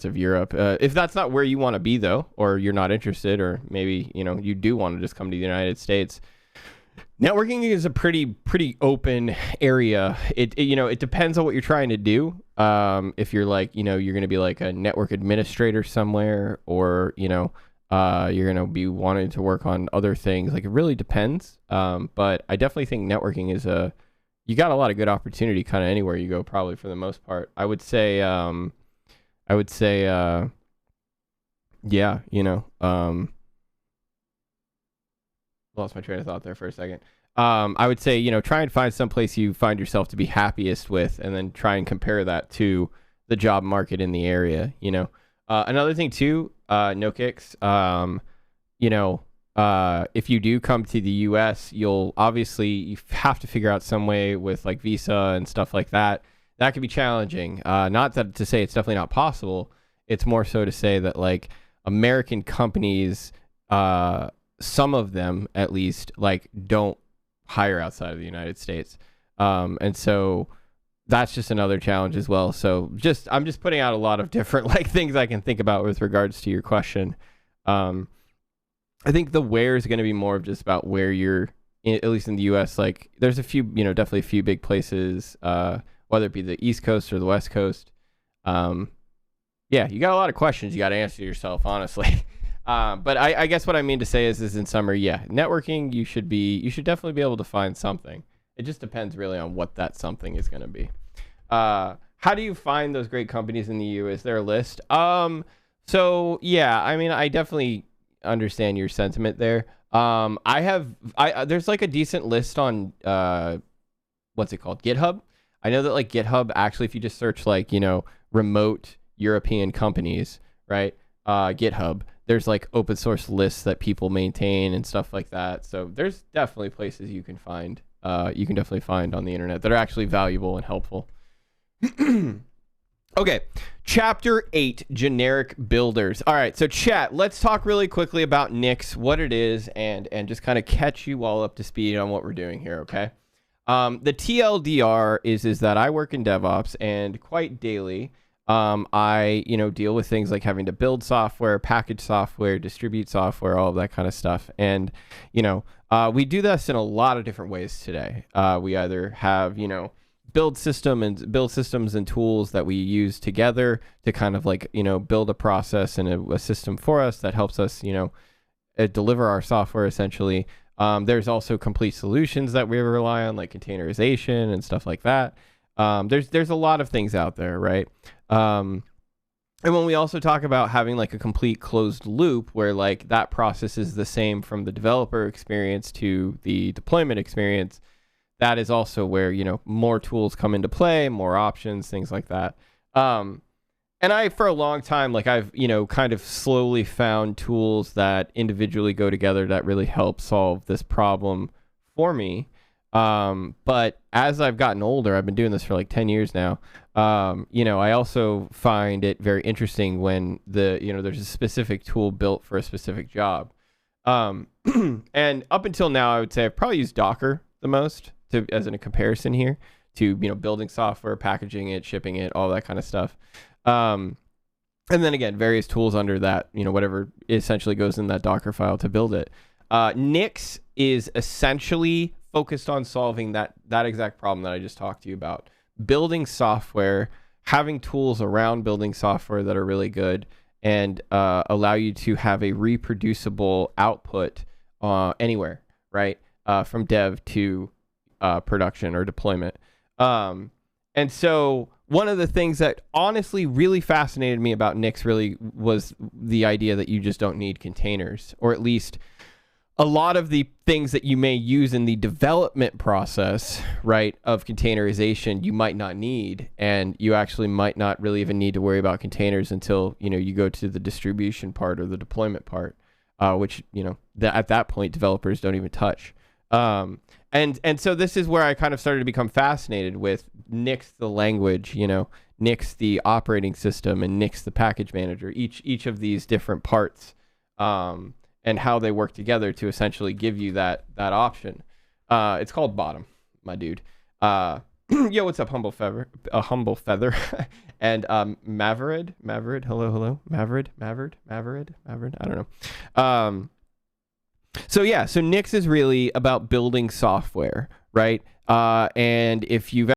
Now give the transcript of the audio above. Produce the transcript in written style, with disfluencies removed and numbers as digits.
of Europe. If that's not where you want to be though, or you're not interested, or maybe, you do want to just come to the United States, networking is a pretty open area. It depends on what you're trying to do. If you're like, you're going to be like a network administrator somewhere, or, you're going to be wanting to work on other things. Like, it really depends. But I definitely think networking is you got a lot of good opportunity kind of anywhere you go, probably, for the most part. I would say, yeah, lost my train of thought there for a second. I would say, try and find some place you find yourself to be happiest with, and then try and compare that to the job market in the area. Another thing too, no kicks. If you do come to the U.S., you have to figure out some way with like visa and stuff like that. That can be challenging. Not that to say it's definitely not possible. It's more so to say that like American companies, some of them at least, like, don't hire outside of the United States. And so that's just another challenge as well. So I'm just putting out a lot of different like things I can think about with regards to your question. I think the where is going to be more of just about where you're at least in the US. Like, there's a few, definitely a few big places, whether it be the East Coast or the West Coast. Yeah, you got a lot of questions you got to answer yourself, honestly. But I guess what I mean to say is in summary, yeah, networking, you should definitely be able to find something. It just depends really on what that something is going to be. How do you find those great companies in the EU? Is there a list? So yeah, I mean, I definitely understand your sentiment there. There's like a decent list on, what's it called? GitHub. I know that like GitHub, actually, if you just search like, remote European companies, right? GitHub, there's like open source lists that people maintain and stuff like that. So there's definitely places you can definitely find on the internet that are actually valuable and helpful. Okay, chapter 8, generic builders. All right, so chat, let's talk really quickly about Nix, what it is, and just kind of catch you all up to speed on what we're doing here, okay? The TLDR is that I work in DevOps, and quite daily, I deal with things like having to build software, package software, distribute software, all of that kind of stuff. And we do this in a lot of different ways today. We either have build systems and tools that we use together to kind of like build a process and a system for us that helps us deliver our software essentially. There's also complete solutions that we rely on, like containerization and stuff like that. There's a lot of things out there, right? And when we also talk about having like a complete closed loop where like that process is the same from the developer experience to the deployment experience, that is also where, more tools come into play, more options, things like that. And for a long time, like I've, kind of slowly found tools that individually go together that really help solve this problem for me. But as I've gotten older, I've been doing this for like 10 years now. I also find it very interesting when there's a specific tool built for a specific job. And up until now, I would say I've probably used Docker the most as in a comparison here to, building software, packaging it, shipping it, all that kind of stuff. And then again, various tools under that, whatever essentially goes in that Docker file to build it. Nix is essentially focused on solving that exact problem that I just talked to you about. Building software, having tools around building software that are really good and allow you to have a reproducible output anywhere, right? From dev to production or deployment. And so one of the things that honestly really fascinated me about Nix really was the idea that you just don't need containers, or at least a lot of the things that you may use in the development process, right, of containerization, you might not need, and you actually might not really even need to worry about containers until, you go to the distribution part or the deployment part, which, at that point, developers don't even touch. And so this is where I kind of started to become fascinated with Nix, the language, Nix, the operating system, and Nix, the package manager, each of these different parts, and how they work together to essentially give you that option. It's called Bottom, my dude. Yo, what's up, humble feather? A humble feather, and Maverick, hello, Maverick. I don't know. So yeah, so Nix is really about building software, right? And if you've